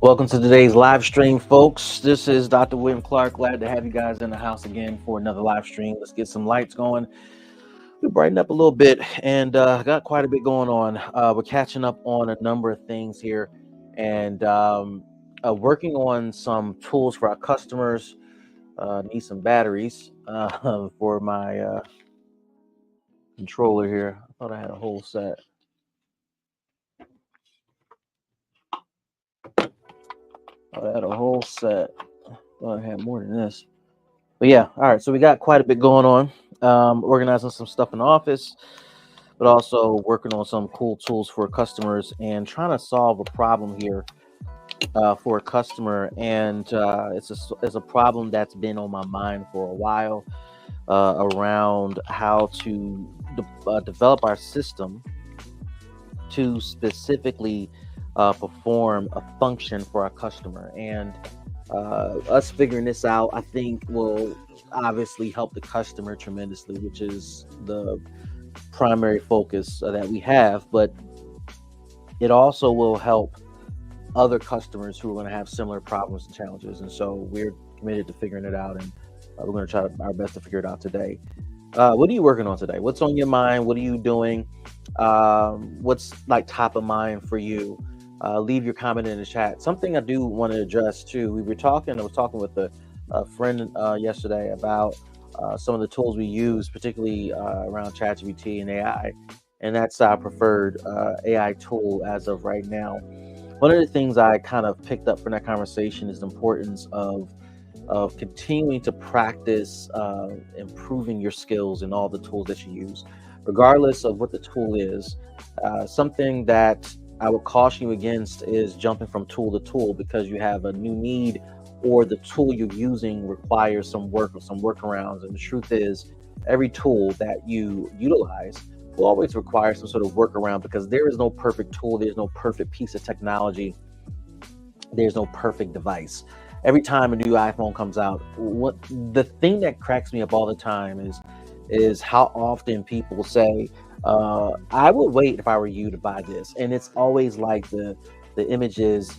Welcome to today's live stream, folks. This is Dr. William Clark. Glad to have you guys in the house again for another live stream. Let's get some lights going. We brighten up a little bit and got quite a bit going on. We're catching up on a number of things here and working on some tools for our customers. Need some batteries for my controller here. I thought I had a whole set. I had a whole set. Thought I had more than this. But yeah, all right. So we got quite a bit going on. Organizing some stuff in the office, but also working on some cool tools for customers and trying to solve a problem here for a customer. And it's a problem that's been on my mind for a while around how to develop our system to specifically perform a function for our customer. And us figuring this out, I think, will obviously help the customer tremendously, which is the primary focus that we have. But it also will help other customers who are going to have similar problems and challenges. And so we're committed to figuring it out, and we're going to try our best to figure it out today. What are you working on today? What's on your mind? What are you doing? What's like top of mind for you? Leave your comment in the chat. Something I do want to address too. I was talking with a friend yesterday about some of the tools we use, particularly around ChatGPT and AI. And that's our preferred AI tool as of right now. One of the things I kind of picked up from that conversation is the importance of continuing to practice improving your skills in all the tools that you use, regardless of what the tool is. Something that I would caution you against is jumping from tool to tool because you have a new need or the tool you're using requires some work or some workarounds. And the truth is, every tool that you utilize will always require some sort of workaround because there is no perfect tool, there's no perfect piece of technology, there's no perfect device. Every time a new iPhone comes out, the thing that cracks me up all the time is how often people say, I would wait if I were you to buy this. And it's always like the images,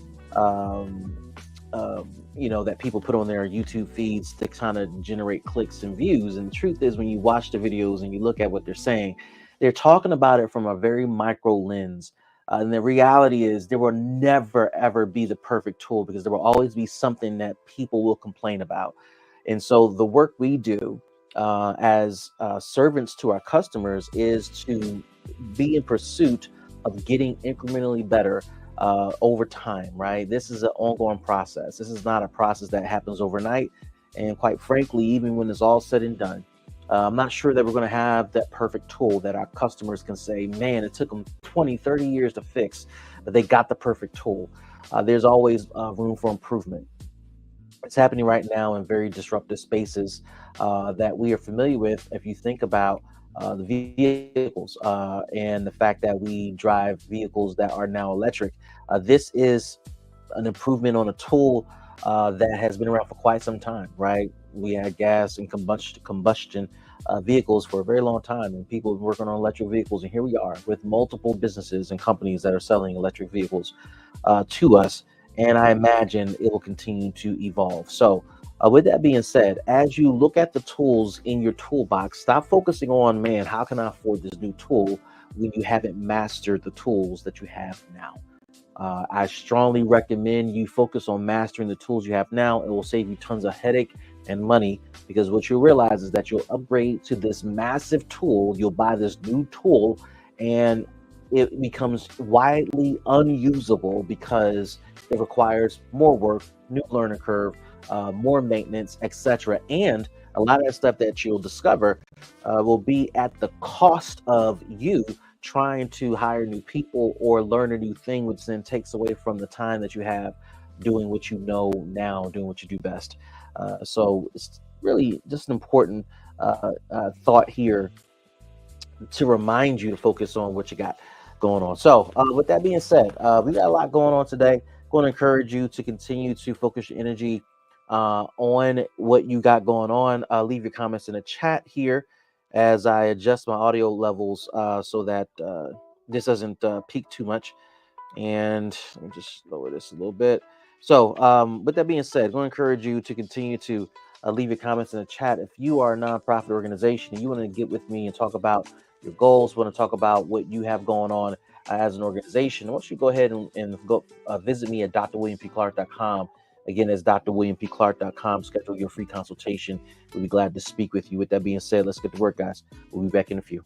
that people put on their YouTube feeds to kind of generate clicks and views. And the truth is, when you watch the videos and you look at what they're saying, they're talking about it from a very micro lens. And the reality is there will never, ever be the perfect tool because there will always be something that people will complain about. And so the work we do as servants to our customers is to be in pursuit of getting incrementally better over time, right? This is an ongoing process. This is not a process that happens overnight. And quite frankly, even when it's all said and done, I'm not sure that we're going to have that perfect tool that our customers can say, man, it took them 20, 30 years to fix, but they got the perfect tool. There's always room for improvement. It's happening right now in very disruptive spaces that we are familiar with. If you think about the vehicles and the fact that we drive vehicles that are now electric, this is an improvement on a tool that has been around for quite some time, right? We had gas and combustion vehicles for a very long time, and people have been working on electric vehicles. And here we are with multiple businesses and companies that are selling electric vehicles to us. And I imagine it will continue to evolve. So with that being said, as you look at the tools in your toolbox, stop focusing on, man, how can I afford this new tool when you haven't mastered the tools that you have now? I strongly recommend you focus on mastering the tools you have now. It will save you tons of headache and money because what you realize is that you'll upgrade to this massive tool. You'll buy this new tool and it becomes widely unusable because it requires more work, new learning curve, more maintenance, etc. And a lot of that stuff that you'll discover will be at the cost of you trying to hire new people or learn a new thing, which then takes away from the time that you have doing what you know now, doing what you do best. So it's really just an important thought here to remind you to focus on what you got going on. So with that being said, we got a lot going on today. Going to encourage you to continue to focus your energy on what you got going on. Leave your comments in the chat here as I adjust my audio levels so that this doesn't peak too much. And let me just lower this a little bit. So, with that being said, I'm going to encourage you to continue to leave your comments in the chat. If you are a nonprofit organization and you want to get with me and talk about your goals, want to talk about what you have going on as an organization, I want you to go ahead and go visit me at drwilliampclark.com. Again, that's drwilliampclark.com. Schedule your free consultation. We'll be glad to speak with you. With that being said, let's get to work, guys. We'll be back in a few.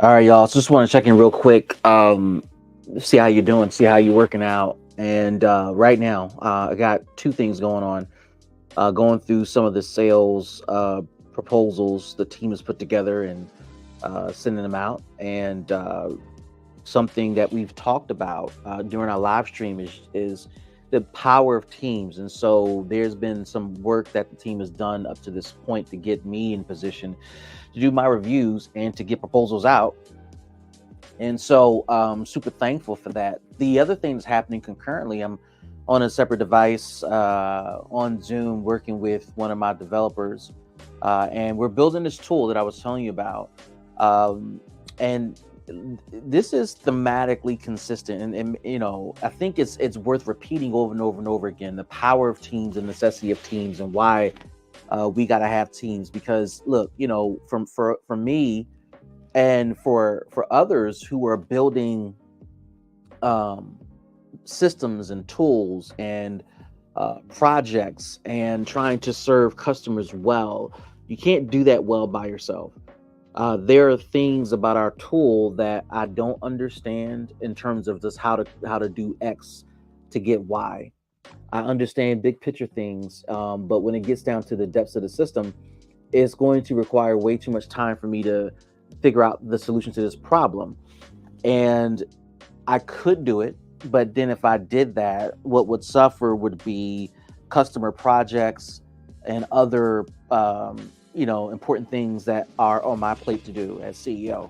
All right, y'all. So just want to check in real quick. See how you're doing. See how you're working out. And right now, I got two things going on. Going through some of the sales proposals the team has put together and sending them out. And something that we've talked about during our live stream is the power of teams. And so there's been some work that the team has done up to this point to get me in position to do my reviews and to get proposals out. And so super thankful for that. The other thing that's happening concurrently, I'm on a separate device on Zoom working with one of my developers. And we're building this tool that I was telling you about. And this is thematically consistent. And you know, I think it's worth repeating over and over and over again, the power of teams, the necessity of teams, and why we got to have teams. Because look, you know, for me, and for others who are building systems and tools and projects and trying to serve customers well, you can't do that well by yourself. There are things about our tool that I don't understand in terms of just how to do X to get Y. I understand big picture things, but when it gets down to the depths of the system, it's going to require way too much time for me to figure out the solution to this problem. And I could do it, but then if I did that, what would suffer would be customer projects and other important things that are on my plate to do as CEO.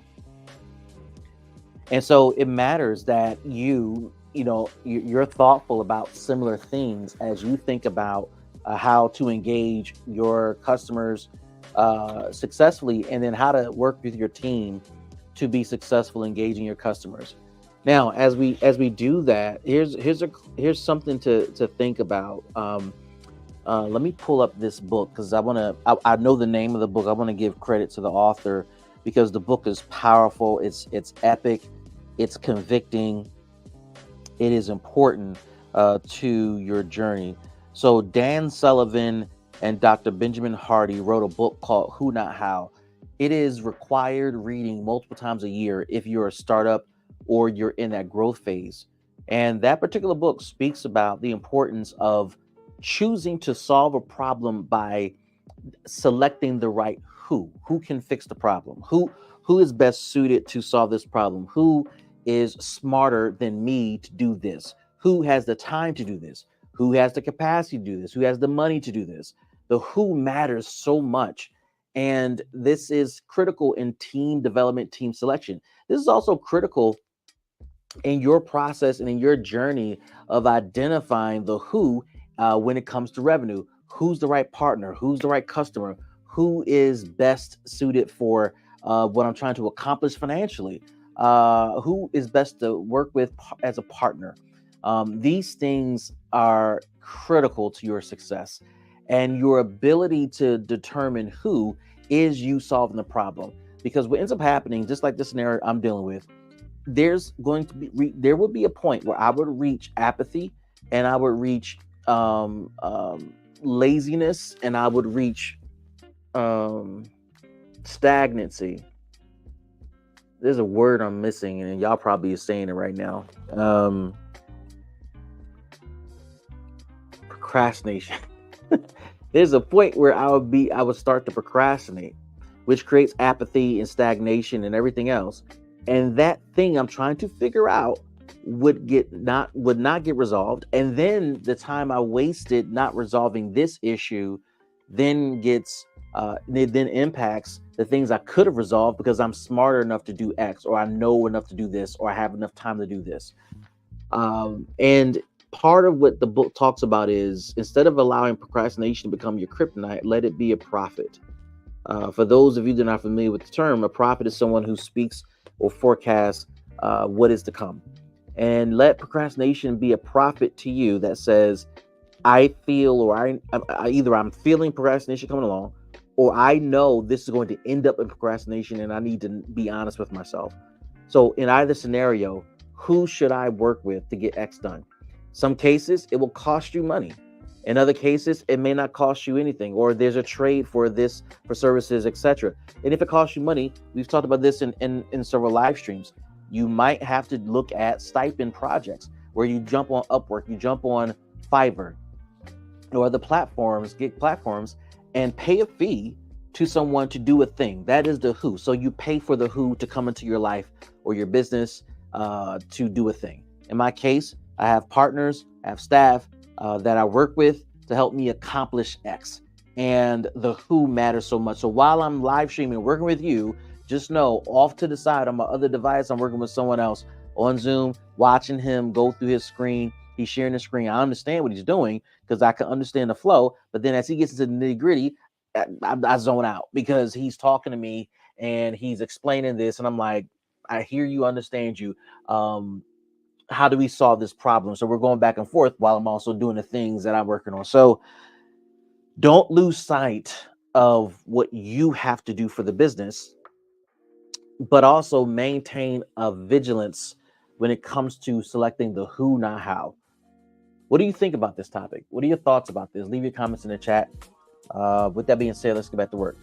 And so it matters that you're thoughtful about similar things as you think about how to engage your customers successfully, and then how to work with your team to be successful engaging your customers. Now, as we do that, here's something to think about. Let me pull up this book because I know the name of the book. I want to give credit to the author because the book is powerful. It's epic. It's convicting. It is important to your journey. So Dan Sullivan and Dr. Benjamin Hardy wrote a book called Who Not How. It is required reading multiple times a year if you're a startup or you're in that growth phase. And that particular book speaks about the importance of choosing to solve a problem by selecting the right who can fix the problem, who is best suited to solve this problem, who is smarter than me to do this, who has the time to do this, who has the capacity to do this, who has the money to do this. The who matters so much. And this is critical in team development, team selection. This is also critical in your process and in your journey of identifying the who when it comes to revenue. Who's the right partner? Who's the right customer? Who is best suited for what I'm trying to accomplish financially? Who is best to work with as a partner? These things are critical to your success. And your ability to determine who is you solving the problem. Because what ends up happening, just like the scenario I'm dealing with, there would be a point where I would reach apathy, and I would reach laziness, and I would reach stagnancy. There's a word I'm missing, and y'all probably are saying it right now. Procrastination. There's a point where I would start to procrastinate, which creates apathy and stagnation and everything else. And that thing I'm trying to figure out would not get resolved. And then the time I wasted not resolving this issue then impacts the things I could have resolved because I'm smarter enough to do X, or I know enough to do this, or I have enough time to do this. And part of what the book talks about is, instead of allowing procrastination to become your kryptonite, let it be a prophet. For those of you that are not familiar with the term, a prophet is someone who speaks or forecasts what is to come. And let procrastination be a prophet to you that says, I feel, or I'm feeling procrastination coming along, or I know this is going to end up in procrastination, and I need to be honest with myself. So in either scenario, who should I work with to get X done? Some cases, it will cost you money. In other cases, it may not cost you anything, or there's a trade for this, for services, etc. And if it costs you money, we've talked about this in several live streams. You might have to look at stipend projects where you jump on Upwork, you jump on Fiverr, or the platforms, gig platforms, and pay a fee to someone to do a thing. That is the who. So you pay for the who to come into your life or your business to do a thing. In my case, I have partners, I have staff that I work with to help me accomplish X. And the who matters so much. So while I'm live streaming, working with you, just know off to the side on my other device, I'm working with someone else on Zoom, watching him go through his screen. He's sharing the screen. I understand what he's doing because I can understand the flow. But then as he gets into the nitty gritty, I zone out because he's talking to me and he's explaining this. And I'm like, I hear you, understand you. How do we solve this problem? So we're going back and forth while I'm also doing the things that I'm working on. So don't lose sight of what you have to do for the business, but also maintain a vigilance when it comes to selecting the who, not how. What do you think about this topic? What are your thoughts about this? Leave your comments in the chat. With that being said, let's get back to work.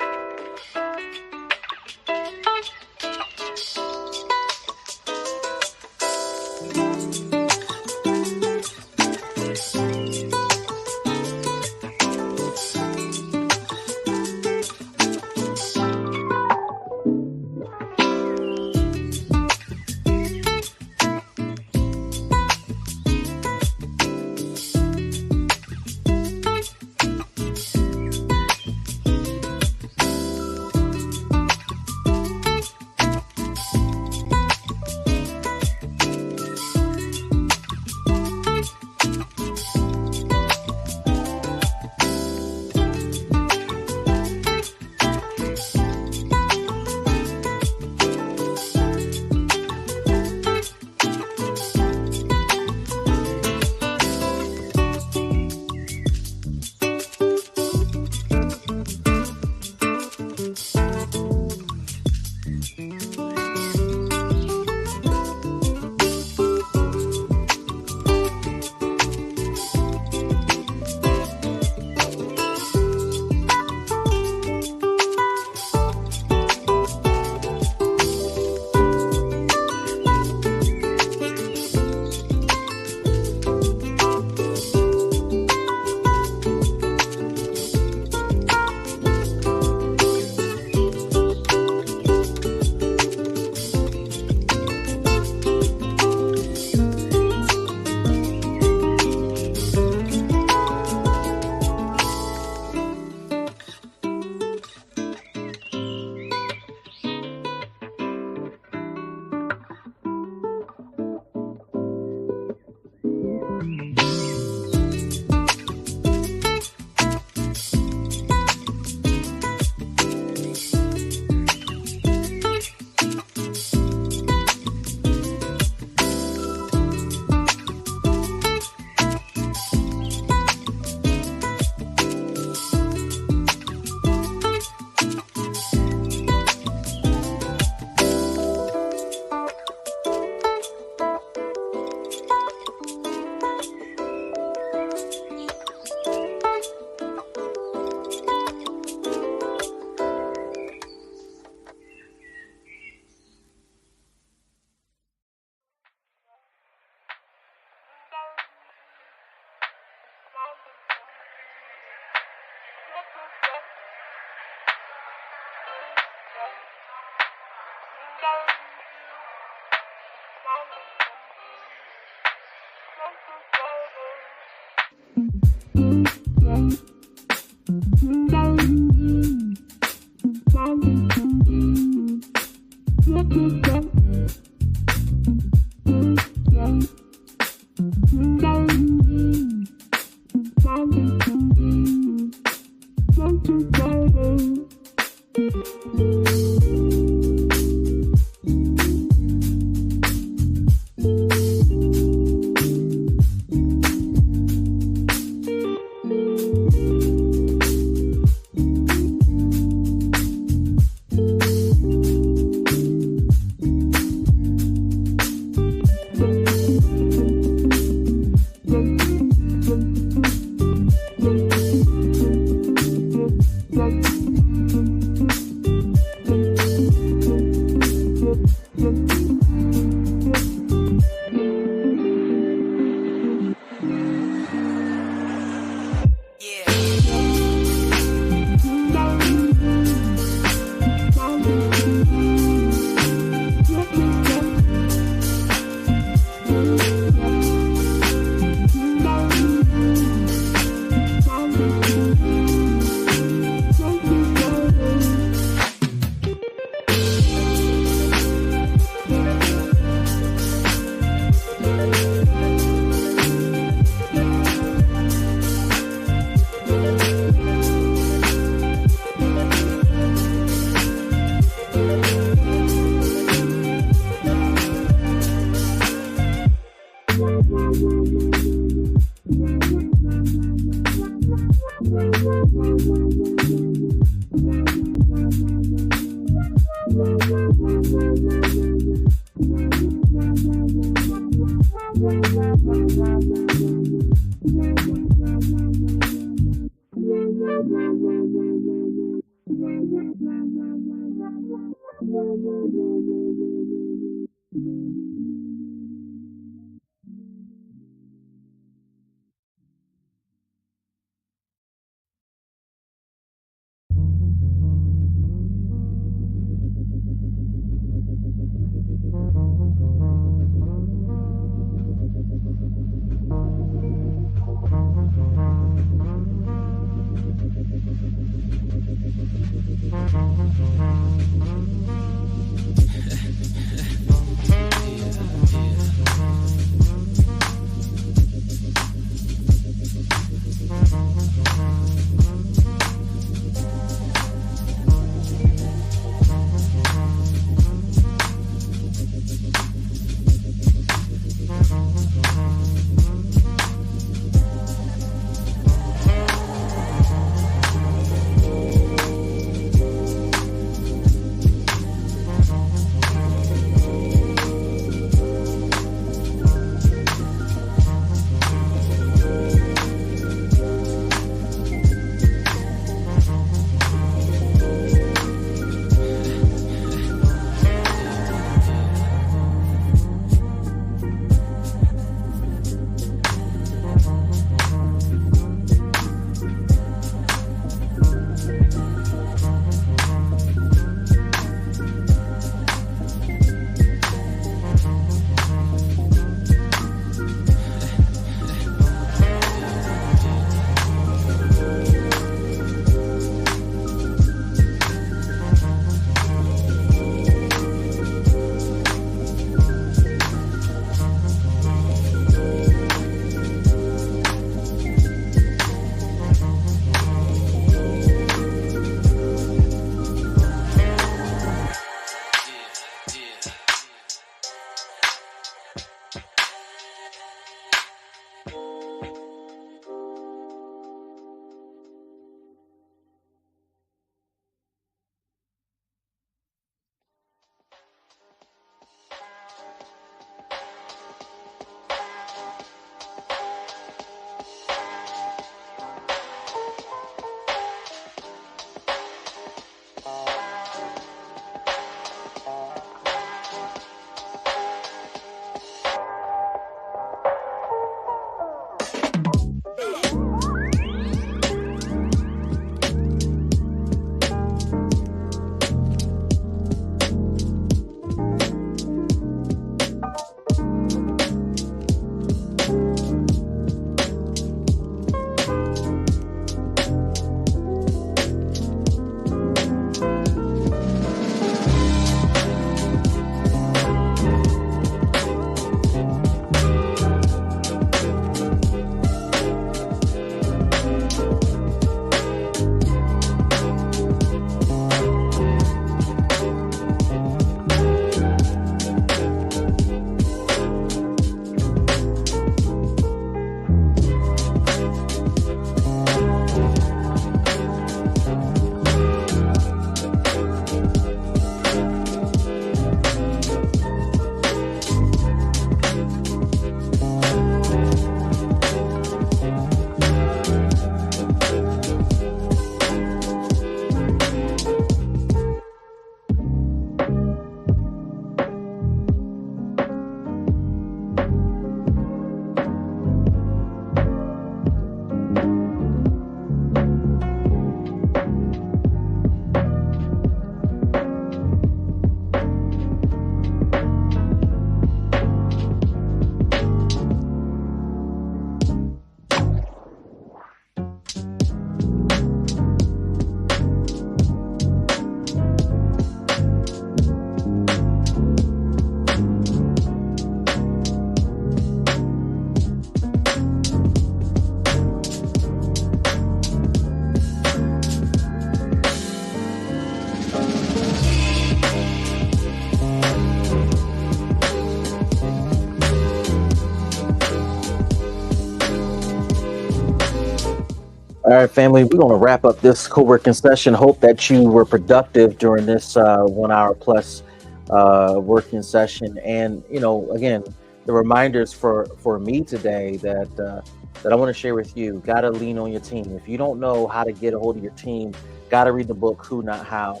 All right, family, we're going to wrap up this co-working session. Hope that you were productive during this 1 hour plus working session. And, again, the reminders for me today that I want to share with you, got to lean on your team. If you don't know how to get a hold of your team, got to read the book, Who Not How.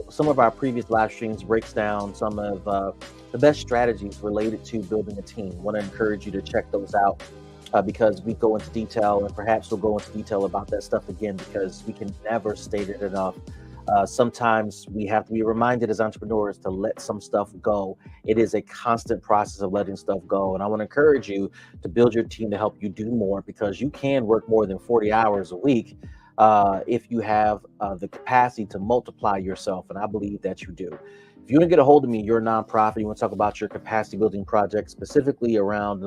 Some of our previous live streams breaks down some of the best strategies related to building a team. Want to encourage you to check those out. Because we go into detail, and perhaps we'll go into detail about that stuff again, because we can never state it enough. Sometimes we have to be reminded as entrepreneurs to let some stuff go. It is a constant process of letting stuff go. And I want to encourage you to build your team to help you do more, because you can work more than 40 hours a week if you have the capacity to multiply yourself. And I believe that you do. If you want to get a hold of me, you're a nonprofit, you want to talk about your capacity building project, specifically around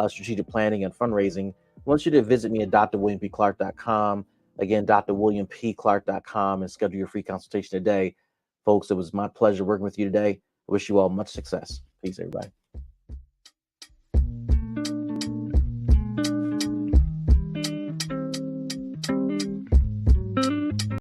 strategic planning and fundraising, I want you to visit me at drwilliampclark.com. Again, drwilliampclark.com, and schedule your free consultation today. Folks, it was my pleasure working with you today. I wish you all much success. Peace, everybody.